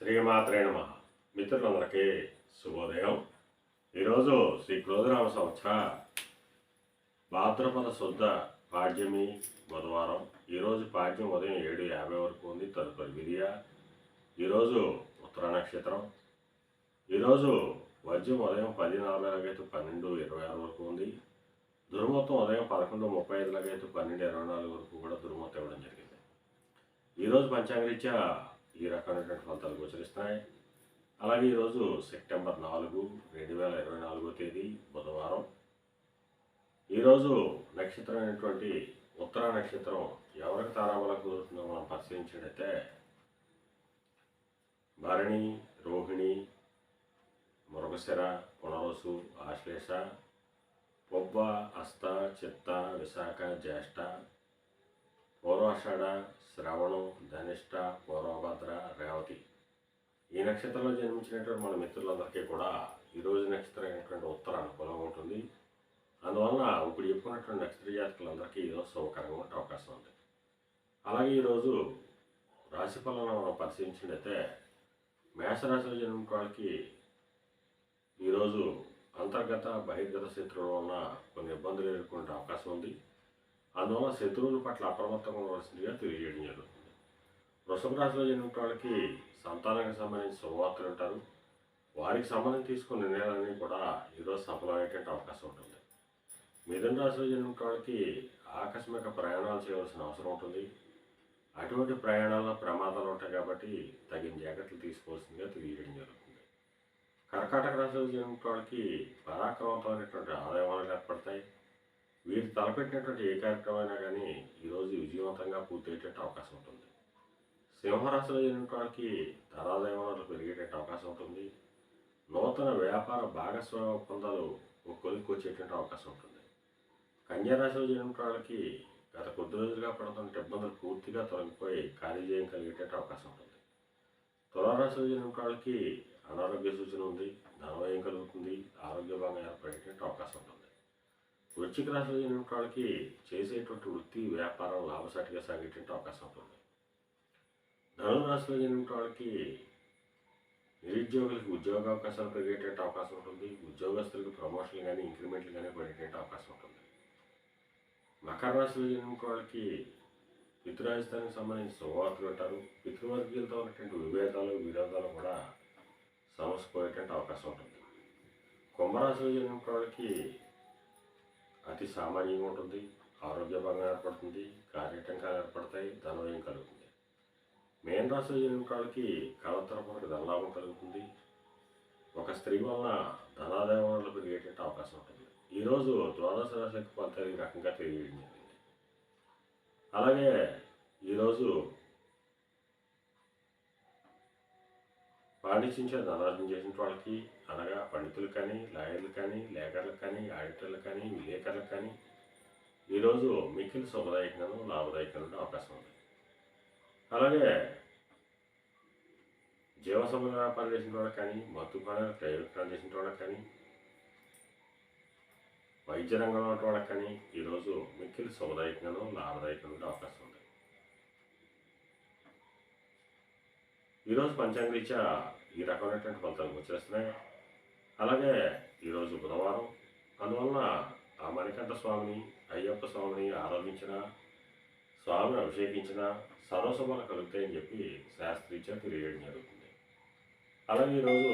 శ్రీమాత్రే నమః. మిత్రులందరికీ శుభోదయం. ఈరోజు శ్రీ క్రోధనామ సంవత్సర భాద్రపద శుద్ధ పాడ్యమి బుధవారం. ఈరోజు పాడ్యం ఉదయం 7:50 వరకు ఉంది. తదుపరి విధియ. ఈరోజు ఉత్తర నక్షత్రం. ఈరోజు వర్జ్యం ఉదయం 10:40 12:26 వరకు ఉంది. దుర్ముహూర్తం ఉదయం 11:35 12:24 వరకు కూడా దుర్ముహూర్తం ఇవ్వడం జరిగింది. ఈరోజు పంచాంగరీత్యా ఈ రకమైనటువంటి ఫలితాలు గోచరిస్తున్నాయి. అలాగే ఈరోజు సెప్టెంబర్ 4 2024 తేదీ బుధవారం. ఈరోజు నక్షత్రం అయినటువంటి ఉత్తర నక్షత్రం ఎవరికి తారాబలం కుదురుతుందో మనం పరిశీలించినట్లయితే భరణి, రోహిణి, మృగశిర, పునర్వసు, ఆశ్లేష, పొబ్బ, హస్త, చిత్త, విశాఖ, జ్యేష్ఠ, పూర్వాషాఢ, శ్రవణం, ధనిష్ట, పూర్వభద్ర, రేవతి. ఈ నక్షత్రంలో జన్మించినటువంటి మన మిత్రులందరికీ కూడా ఈరోజు నక్షత్రం అయినటువంటి ఉత్తర అనుకూలంగా ఉంటుంది. అందువలన ఇప్పుడు చెప్పుకున్నటువంటి నక్షత్ర జాతకులందరికీ ఈరోజు శుభకరంగా ఉండే అవకాశం ఉంది. అలాగే ఈరోజు రాశి ఫలాలను మనం పరిశీలించినట్లయితే మేషరాశిలో జన్మించిన వాళ్ళకి ఈరోజు అంతర్గత బహిర్గత శత్రువుల వలన కొన్ని ఇబ్బందులు ఎదుర్కొనే అవకాశం ఉంది. అందువల్ల శత్రువుల పట్ల అప్రమత్తంగా ఉండవలసిందిగా తెలియజేయడం జరుగుతుంది. వృషభ రాశిలో జన్మించిన వాళ్ళకి సంతానానికి సంబంధించి శుభవార్తలు ఉంటారు. వారికి సంబంధించి తీసుకున్న నిర్ణయాలన్నీ కూడా ఈరోజు సఫలమయ్యేటువంటి అవకాశం ఉంటుంది. మిథున రాశిలో జన్మించిన వాళ్ళకి ఆకస్మిక ప్రయాణాలు చేయవలసిన అవసరం ఉంటుంది. అటువంటి ప్రయాణాల్లో ప్రమాదాలు ఉంటాయి కాబట్టి తగిన జాగ్రత్తలు తీసుకోవాల్సిందిగా తెలియజేయడం జరుగుతుంది. కర్కాటక రాశిలో జన్మించిన వాళ్ళకి పరాక్రమవంతమైనటువంటి ఆదాయ వనరులు ఏర్పడతాయి. వీరు తలపెట్టినటువంటి ఏ కార్యక్రమమైనా కానీ ఈరోజు విజయవంతంగా పూర్తయ్యేటట్టు అవకాశం ఉంటుంది. సింహరాశిలో జన్మించిన వాళ్ళకి ధనాదాయ వనరులు పెరిగేటట్టు అవకాశం ఉంటుంది. నూతన వ్యాపార భాగస్వామ్య ఒప్పందాలు కొలికి వచ్చేటువంటి అవకాశం ఉంటుంది. కన్యారాశిలో జన్మించిన వాళ్ళకి గత కొద్ది రోజులుగా పడుతున్న ఇబ్బందులు పూర్తిగా తొలగిపోయి కార్యజయం కలిగేటట్టు అవకాశం ఉంటుంది. తులారాశిలో జన్మించిన వాళ్ళకి అనారోగ్య సూచన ఉంది. ధనవ్యయం కలుగుతుంది. ఆరోగ్య భంగం ఏర్పడేటువంటి అవకాశం ఉంటుంది. వృశ్చిక రాశిలో జన్మించిన వాళ్ళకి చేసేటువంటి వృత్తి వ్యాపారం లాభసాటిగా సాగేటువంటి అవకాశం ఉంటుంది. ధనురాశిలో జన్మించిన వాళ్ళకి నిరుద్యోగులకు ఉద్యోగ అవకాశాలు పెరిగేటువంటి అవకాశం ఉంటుంది. ఉద్యోగస్తులకు ప్రమోషన్లు కానీ ఇంక్రిమెంట్లు కానీ పడేటువంటి అవకాశం ఉంటుంది. మకర రాశిలో జన్మించిన వాళ్ళకి పితృరాజస్థానికి సంబంధించిన శుభవార్తలు ఉంటారు. పితృవర్గీయులతో ఉన్నటువంటి విభేదాలు విరోధాలు కూడా సమసిపోయేటువంటి అవకాశం ఉంటుంది. కుంభరాశిలో జన్మించిన వాళ్ళకి అతి సామాన్యంగా ఉంటుంది. ఆరోగ్య భంగం ఏర్పడుతుంది. కార్యటంకాలు ఏర్పడతాయి. ధనవ్యయం కలుగుతుంది. మేన రాశిలో జన్మించిన వాళ్ళకి కళతరపునకు ధనలాభం కలుగుతుంది. ఒక స్త్రీ వలన ధనాదాయ వనరులు పెరిగేటువంటి అవకాశం ఉంటుంది. ఈరోజు ద్వాదశ రాశి ఫలితాలు ఈ రకంగా తెలియజేయడం జరిగింది. అలాగే ఈరోజు పాండిత్యంచే ధనార్జన చేసిన వాళ్ళకి అనగా పండితులు కానీ, లాయర్లు కానీ, లేఖర్లకు కానీ, ఆడిటర్లకు కానీ, విలేకరులకు కానీ ఈరోజు మిక్కిలి శుభదాయకంగాను లాభదాయకంగా అవకాశం ఉంది. అలాగే జీవసంబంధ వ్యాపారం చేసిన వాళ్ళకి కానీ, మత్తుపానాలు ప్రయోజనం చేసిన వాళ్ళకి కానీ, వైద్య రంగంలో ఉన్న వాళ్ళకి కానీ ఈరోజు మిక్కిలి శుభదాయకంగాను లాభదాయకంగా అవకాశం ఉంది. ఈరోజు పంచాంగరీత్యా ఈ రకమైనటువంటి ఫలితాలు వచ్చేస్తున్నాయి. అలాగే ఈరోజు బుధవారం. అందువలన ఆ మణికంఠ స్వామిని, అయ్యప్ప స్వామిని ఆరాధించిన, స్వామిని అభిషేకించిన సర్వశుభాలు కలుగుతాయని చెప్పి శాస్త్రీత్యా తెలియజేయడం జరుగుతుంది. అలాగే ఈరోజు